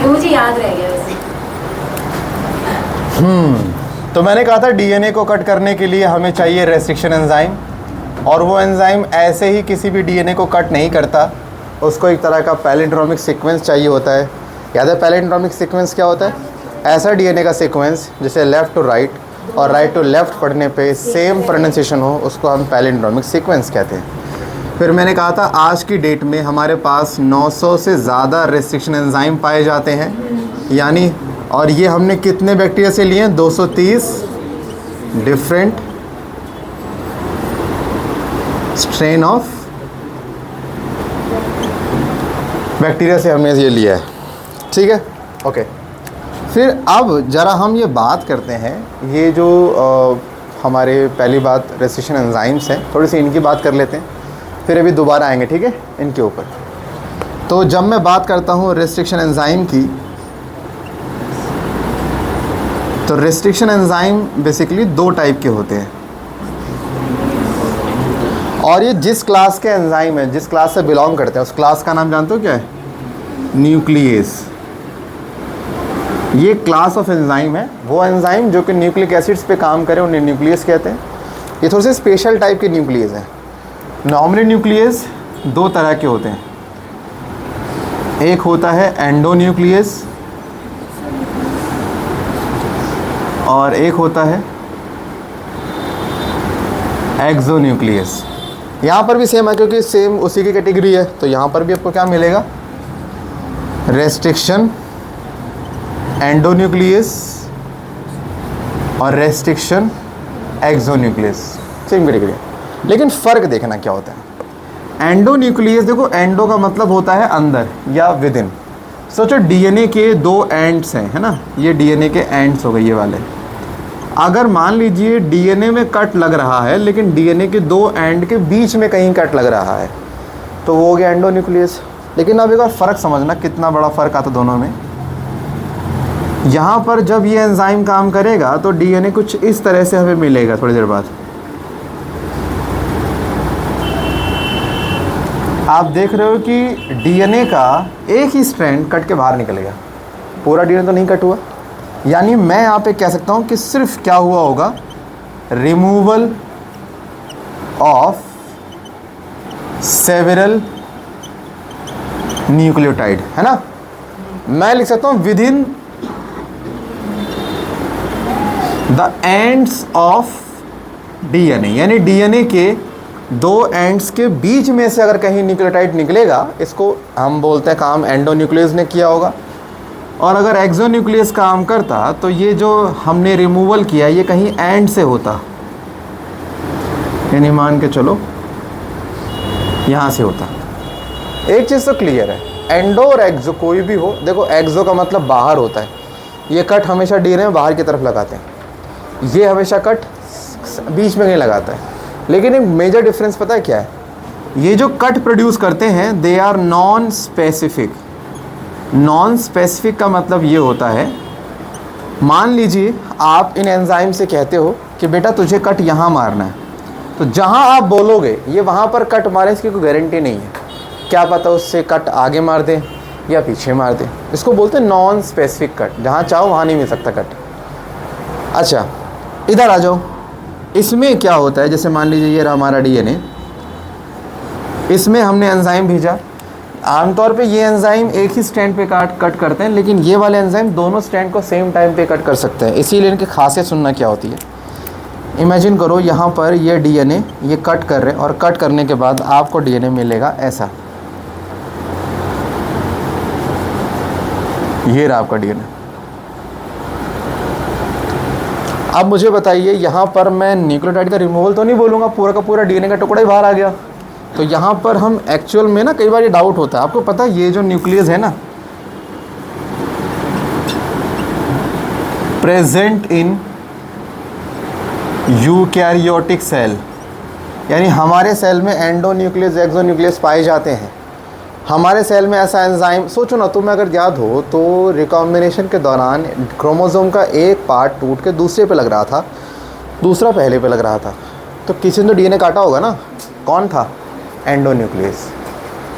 ये मुझे याद रह गया वैसे। तो मैंने कहा था डीएनए को कट करने के लिए हमें चाहिए रेस्ट्रिक्शन एंजाइम, और वो एंजाइम ऐसे ही किसी भी डीएनए को कट नहीं करता, उसको एक तरह का पैलिंड्रोमिक सीक्वेंस चाहिए होता है। याद है पैलिंड्रोमिक सीक्वेंस क्या होता है? ऐसा डीएनए का सीक्वेंस जिसे लेफ़्ट टू राइट और राइट टू लेफ़्ट पढ़ने पे सेम प्रोनाउंसिएशन हो, उसको हम पैलिंड्रोमिक सीक्वेंस कहते हैं। फिर मैंने कहा था आज की डेट में हमारे पास 900 से ज़्यादा रेस्ट्रिक्शन एंजाइम पाए जाते हैं, यानी, और ये हमने कितने बैक्टीरिया से लिए हैं? 230 डिफरेंट स्ट्रेन ऑफ बैक्टीरिया से हमने ये लिया है, ठीक है, ओके। फिर अब ज़रा हम ये बात करते हैं, ये जो हमारे पहली बात रेस्ट्रिक्शन एंजाइम्स हैं, थोड़ी सी इनकी बात कर लेते हैं, फिर अभी दोबारा आएंगे, ठीक है, इनके ऊपर। तो जब मैं बात करता हूँ रेस्ट्रिक्शन एंजाइम की, तो रेस्ट्रिक्शन एंजाइम बेसिकली दो टाइप के होते हैं, और ये जिस क्लास के एंजाइम है, जिस क्लास से बिलोंग करते हैं, उस क्लास का नाम जानते हो क्या है? न्यूक्लियस। ये क्लास ऑफ एंजाइम है, वो एंजाइम जो कि न्यूक्लिक एसिड्स पे काम करे उन्हें न्यूक्लियस कहते हैं। ये थोड़े से स्पेशल टाइप के न्यूक्लियस हैं। नॉर्मली न्यूक्लियस दो तरह के होते हैं, एक होता है एंडोन्यूक्लियस और एक होता है एक्सोन्यूक्लियस। यहाँ पर भी सेम है क्योंकि सेम उसी की कैटेगरी है, तो यहाँ पर भी आपको क्या मिलेगा? रेस्ट्रिक्शन एंडोन्यूक्लियस और रेस्ट्रिक्शन एक्सोन्यूक्लियस, सेम कैटेगरी। लेकिन फ़र्क देखना क्या होता है। एंडोन्यूक्लियस, देखो एंडो का मतलब होता है अंदर या विद इन। सोचो डीएनए के दो एंड्स हैं, है ना, ये डीएनए के एंड्स हो गए ये वाले। अगर मान लीजिए डीएनए में कट लग रहा है, लेकिन डीएनए के दो एंड के बीच में कहीं कट लग रहा है, तो वो हो गया एंडोन्यूक्लियस। लेकिन अब एक बार फ़र्क समझना, कितना बड़ा फ़र्क आता दोनों में। यहाँ पर जब ये एंजाइम काम करेगा तो डीएनए कुछ इस तरह से हमें मिलेगा थोड़ी देर बाद। आप देख रहे हो कि डीएनए का एक ही स्ट्रैंड कट के बाहर निकलेगा, पूरा डीएनए तो नहीं कट हुआ। यानी मैं यहाँ पे कह सकता हूँ कि सिर्फ क्या हुआ होगा? रिमूवल ऑफ सेवरल न्यूक्लियोटाइड, है ना। मैं लिख सकता हूँ with in the ends of DNA, यानी डीएनए के दो एंड्स के बीच में से अगर कहीं न्यूक्लियोटाइड निकलेगा, इसको हम बोलते हैं काम एंडोन्यूक्लियस ने किया होगा। और अगर एक्सोन्यूक्लियस काम करता तो ये जो हमने रिमूवल किया ये कहीं एंड से होता, यानी मान के चलो यहाँ से होता। एक चीज़ तो क्लियर है, एंडो और एक्सो कोई भी हो, देखो एक्सो का मतलब बाहर होता है, ये कट हमेशा डीएनए में बाहर की तरफ लगाते हैं, ये हमेशा कट बीच में कहीं लगाता है। लेकिन एक मेजर डिफरेंस पता है क्या है? ये जो कट प्रोड्यूस करते हैं they are non specific. Non specific का मतलब ये होता है, मान लीजिए आप इन एंजाइम से कहते हो कि बेटा तुझे कट यहाँ मारना है, तो जहाँ आप बोलोगे ये वहाँ पर कट मारे, इसकी कोई गारंटी नहीं है। क्या पता उससे कट आगे मार दे या पीछे मार दे। इसको बोलते हैं नॉन स्पेसिफिक कट, जहाँ चाहो वहाँ नहीं मिल सकता कट। अच्छा इधर आ जाओ, इसमें क्या होता है? जैसे मान लीजिए ये रहा हमारा डीएनए, इसमें हमने एंजाइम भेजा। आमतौर पे ये एंजाइम एक ही स्ट्रैंड पे कट करते हैं, लेकिन ये वाले एंजाइम दोनों स्ट्रैंड को सेम टाइम पे कट कर सकते हैं। इसीलिए इनकी खासियत सुनना क्या होती है। इमेजिन करो यहाँ पर ये डीएनए ये कट कर रहे हैं, और कट करने के बाद आपको डीएनए मिलेगा ऐसा, ये रहा आपका डीएनए। अब मुझे बताइए यहाँ पर मैं न्यूक्लियोटाइड का रिमूवल तो नहीं बोलूँगा, पूरा का पूरा डीएनए का टुकड़ा ही बाहर आ गया। तो यहाँ पर हम एक्चुअल में ना कई बार ये डाउट होता है, आपको पता है ये जो न्यूक्लियस है ना, प्रेजेंट इन यूकैरियोटिक सेल, यानी हमारे सेल में एंडोन्यूक्लियस एक्सोन्यूक्लियस पाए जाते हैं। हमारे सेल में ऐसा एंजाइम, सोचो ना, तुम्हें अगर याद हो तो रिकॉम्बिनेशन के दौरान क्रोमोसोम का एक पार्ट टूट के दूसरे पे लग रहा था, दूसरा पहले पे लग रहा था, तो किसी ने तो डीएनए काटा होगा ना। कौन था? एंडोन्यूक्लियस।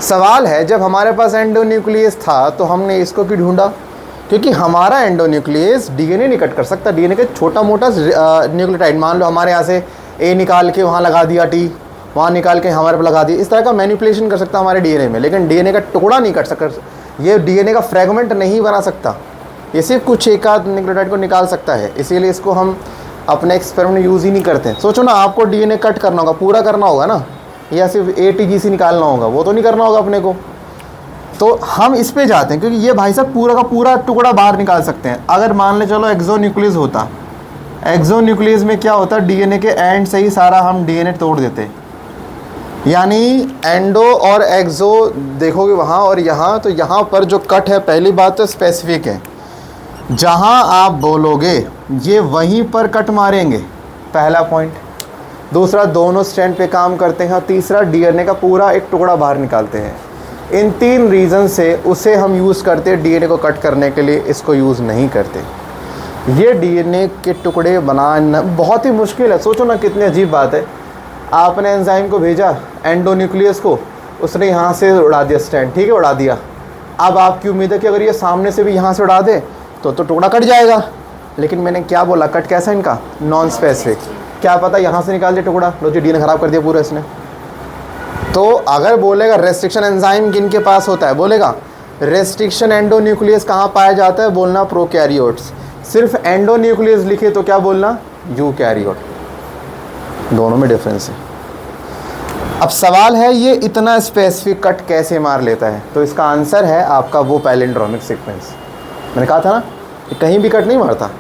सवाल है जब हमारे पास एंडोन्यूक्लियस था तो हमने इसको क्यों ढूंढा? क्योंकि हमारा एंडोन्यूक्लियस डीएनए नहीं कट कर सकता। डीएनए का छोटा मोटा न्यूक्लियोटाइड, मान लो हमारे यहाँ से ए निकाल के वहाँ लगा दिया, टी वहाँ निकाल के हमारे पर लगा दिया, इस तरह का मैनिपुलेशन कर सकता हमारे डीएनए में, लेकिन डीएनए का टुकड़ा नहीं कट सकता, ये डीएनए का फ्रेगमेंट नहीं बना सकता। ये सिर्फ कुछ एक आध न्यूक्लियोटाइड को निकाल सकता है, इसीलिए इसको हम अपने एक्सपेरिमेंट में यूज़ ही नहीं करते। सोचो ना, आपको डीएनए कट करना होगा, पूरा करना होगा ना, या सिर्फ ATGC निकालना होगा, वो तो नहीं करना होगा अपने को। तो हम इस पे जाते हैं क्योंकि ये भाई साहब पूरा का पूरा टुकड़ा बाहर निकाल सकते हैं। अगर मान ले चलो एक्सोन्यूक्लियस होता, एक्सोन्यूक्लियस में क्या होता, डीएनए के एंड से ही सारा हम डीएनए तोड़ देते, यानी एंडो और एक्सो देखोगे वहाँ और यहाँ, तो यहाँ पर जो कट है, पहली बात तो स्पेसिफिक है, जहाँ आप बोलोगे ये वहीं पर कट मारेंगे, पहला पॉइंट। दूसरा, दोनों स्टैंड पे काम करते हैं। और तीसरा, डीएनए का पूरा एक टुकड़ा बाहर निकालते हैं। इन 3 रीज़न से उसे हम यूज़ करते हैं डीएनए को कट करने के लिए, इसको यूज़ नहीं करते। ये डीएनए के टुकड़े बनाना बहुत ही मुश्किल है। सोचो ना कितनी अजीब बात है, आपने एंजाइम को भेजा एंडोन्यूक्लियस को, उसने यहाँ से उड़ा दिया स्टैंड, ठीक है, उड़ा दिया। अब आपकी उम्मीद है कि अगर ये सामने से भी यहाँ से उड़ा दे तो टुकड़ा कट जाएगा, लेकिन मैंने क्या बोला, कट कैसा इनका, नॉन स्पेसिफिक। क्या पता यहाँ से निकाल दिया टुकड़ा, लो जी डीएनए ख़राब कर दिया पूरा इसने। तो अगर बोलेगा रेस्ट्रिक्शन एंजाइम किनके पास होता है, बोलेगा रेस्ट्रिक्शन एंडोन्यूक्लियस कहाँ पाया जाता है, बोलना प्रोकैरियोट्स। सिर्फ एंडोन्यूक्लियस लिखे तो क्या बोलना, यूकैरियोट। दोनों में डिफरेंस है। अब सवाल है ये इतना स्पेसिफिक कट कैसे मार लेता है, तो इसका आंसर है आपका वो पैलिंड्रोमिक सीक्वेंस। मैंने कहा था ना कि कहीं भी कट नहीं मारता,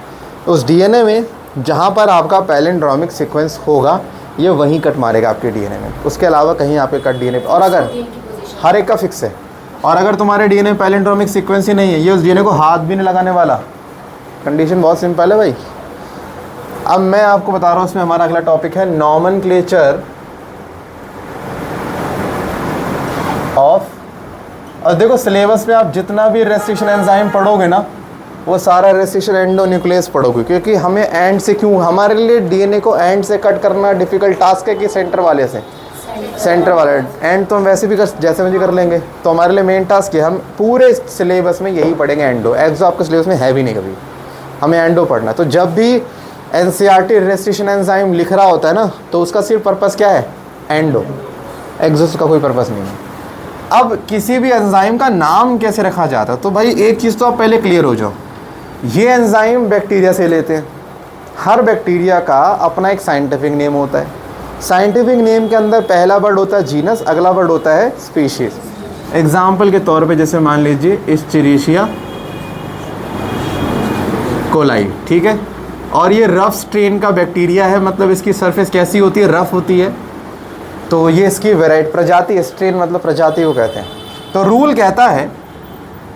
उस डीएनए में जहाँ पर आपका पैलिंड्रोमिक सीक्वेंस होगा ये वहीं कट मारेगा आपके डीएनए में, उसके अलावा कहीं आपके कट डीएनए और अगर हर एक का फिक्स है, और अगर तुम्हारे डीएनए में पैलिंड्रोमिक सीक्वेंस ही नहीं है, ये उस डीएनए को हाथ भी नहीं लगाने वाला। कंडीशन बहुत सिंपल है भाई। अब मैं आपको बता रहा हूँ, इसमें हमारा अगला टॉपिक है नॉमेनक्लेचर ऑफ। और देखो सिलेबस में आप जितना भी रेस्ट्रिक्शन एंजाइम पढ़ोगे ना, वो सारा रेस्ट्रिक्शन एंडोन्यूक्लियस पढ़ोगे, क्योंकि हमें एंड से क्यों, हमारे लिए डीएनए को एंड से कट करना डिफ़िकल्ट टास्क है कि सेंटर वाले से। सेंटर वाले एंड तो हम वैसे भी जैसे मर्जी कर लेंगे, तो हमारे लिए मेन टास्क है हम पूरे सिलेबस में यही पढ़ेंगे एंडो। एक्सो आपके सिलेबस में है भी नहीं कभी, हमें एंडो पढ़ना। तो जब भी एनसीईआरटी रेस्ट्रिक्शन एंजाइम लिख रहा होता है ना, तो उसका सिर्फ पर्पस क्या है, एंडो। एक्सो का कोई पर्पस नहीं है। अब किसी भी एंजाइम का नाम कैसे रखा जाता है, तो भाई एक चीज़ तो आप पहले क्लियर हो जाओ, ये एंजाइम बैक्टीरिया से लेते हैं। हर बैक्टीरिया का अपना एक साइंटिफिक नेम होता है। साइंटिफिक नेम के अंदर पहला वर्ड होता है जीनस, अगला वर्ड होता है स्पीशीज। एग्जाम्पल के तौर पे जैसे मान लीजिए एस्चेरिशिया कोलाई, ठीक है, और ये रफ स्ट्रेन का बैक्टीरिया है, मतलब इसकी सरफेस कैसी होती है, रफ होती है, तो ये इसकी वेराइटी प्रजाति, स्ट्रेन मतलब प्रजाति को कहते हैं। तो रूल कहता है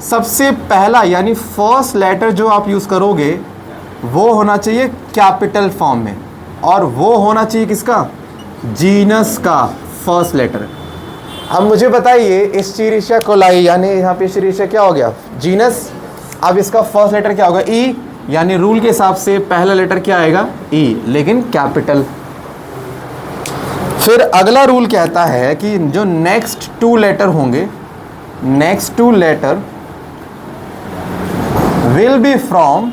सबसे पहला यानी फर्स्ट लेटर जो आप यूज़ करोगे वो होना चाहिए कैपिटल फॉर्म में, और वो होना चाहिए किसका, जीनस का फर्स्ट लेटर। अब मुझे बताइए एस्चेरिशिया कोलाई यानी यहाँ पे एस्चेरिशिया क्या हो गया, जीनस। अब इसका फर्स्ट लेटर क्या होगा, ई, यानी रूल के हिसाब से पहला लेटर क्या आएगा, ई, लेकिन कैपिटल। फिर अगला रूल कहता है कि जो नेक्स्ट 2 लेटर होंगे, next 2 letter will be from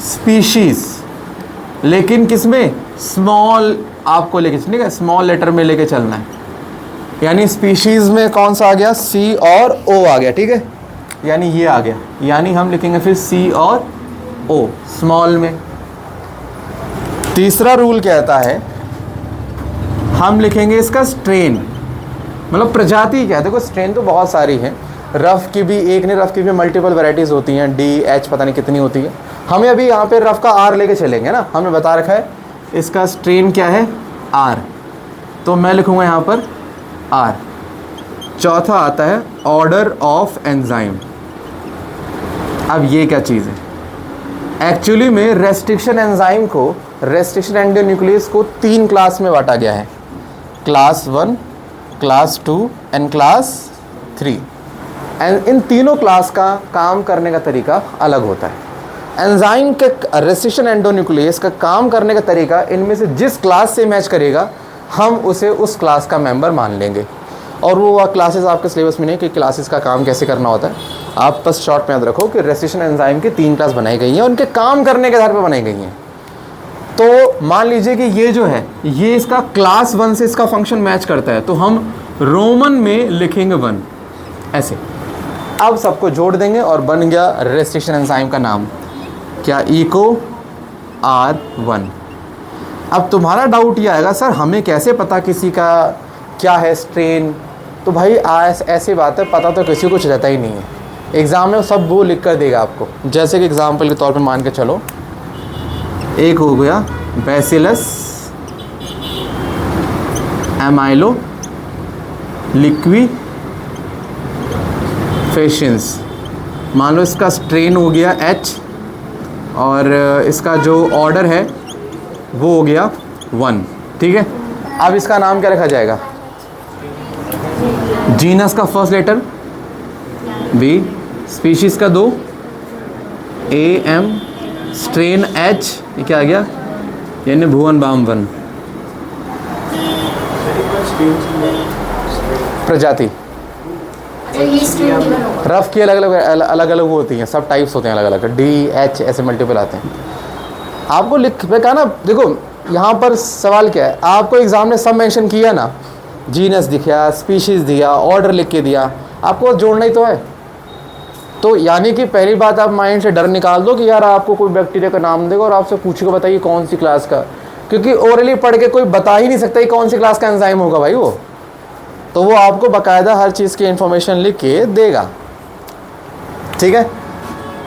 species, लेकिन किसमें, स्मॉल आपको लेके, ठीक है, स्मॉल लेटर में लेके चलना है। यानी स्पीशीज में कौन सा आ गया, सी और ओ आ गया, ठीक है, यानी ये आ गया, यानी हम लिखेंगे फिर सी और ओ स्मॉल में। तीसरा रूल कहता है हम लिखेंगे इसका स्ट्रेन, मतलब प्रजाति क्या है। देखो स्ट्रेन तो बहुत सारी है, रफ़ की भी एक नहीं, रफ़ की भी मल्टीपल वैरायटीज़ होती हैं, डी एच पता नहीं कितनी होती है। हमें अभी यहाँ पे रफ़ का आर लेके चलेंगे ना, हमने बता रखा है इसका स्ट्रेन क्या है, आर, तो मैं लिखूँगा यहाँ पर आर। चौथा आता है ऑर्डर ऑफ एंजाइम। अब ये क्या चीज़ है, एक्चुअली में रेस्ट्रिक्शन एंजाइम को, रेस्ट्रिक्शन एंडोन्यूक्लियस को 3 क्लास में बांटा गया है, class 1, class 2 and class 3। And in तीनों क्लास का काम करने का तरीका अलग होता है। एंजाइम के रेस्ट्रिक्शन एंडोन्यूक्लियस का काम करने का तरीका इनमें से जिस क्लास से मैच करेगा हम उसे उस क्लास का मेंबर मान लेंगे। और वो क्लासेस आपके सिलेबस में नहीं कि क्लासेस का काम कैसे करना होता है, आप बस शॉर्ट में याद रखो कि रेस्ट्रिक्शन एंजाइम की 3 क्लास बनाई गई हैं, उनके काम करने के आधार पर बनाई गई हैं। तो मान लीजिए कि ये जो है ये इसका क्लास 1 से इसका फंक्शन मैच करता है, तो हम रोमन में लिखेंगे 1 ऐसे। अब सबको जोड़ देंगे और बन गया रेस्ट्रिक्शन एंजाइम का नाम क्या, इको R1। अब तुम्हारा डाउट ये आएगा सर हमें कैसे पता किसी का क्या है स्ट्रेन, तो भाई ऐसी बात है, पता तो किसी को कुछ रहता ही नहीं है। एग्ज़ाम में सब वो लिख कर देगा आपको। जैसे कि एग्जाम्पल के तौर पे मान के चलो, एक हो गया बैसिलस एमाइलो लिक्वी फेशंस, मान लो इसका स्ट्रेन हो गया H और इसका जो ऑर्डर है वो हो गया 1, ठीक है। अब इसका नाम क्या रखा जाएगा, जीनस का फर्स्ट लेटर B, स्पीशीज़ का 2 AM, स्ट्रेन H, ये क्या आ गया, यानी भुवन बाम 1, प्रजाति। रफ की अलग अलग वो होती हैं, सब टाइप्स होते हैं अलग अलग, D, H ऐसे मल्टीपल आते हैं। आपको लिख मैं कहा ना, देखो यहाँ पर सवाल क्या है, आपको एग्ज़ाम ने सब मेंशन किया ना, जीनस दिखा, स्पीशीज़ दिया, ऑर्डर लिख के दिया, आपको जोड़ना ही तो है। तो यानी कि पहली बात आप माइंड से डर निकाल दो कि यार आपको कोई बैक्टीरिया का नाम देगा और आपसे पूछेगा बताइए कौन सी क्लास का, क्योंकि ओरली पढ़ के कोई बता ही नहीं सकता कि कौन सी क्लास का एंजाइम होगा भाई वो, तो वो आपको बाकायदा हर चीज़ की इन्फॉर्मेशन लिख के देगा, ठीक है।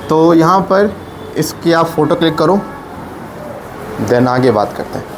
तो यहाँ पर इसकी आप फ़ोटो क्लिक करो, देन आगे बात करते हैं।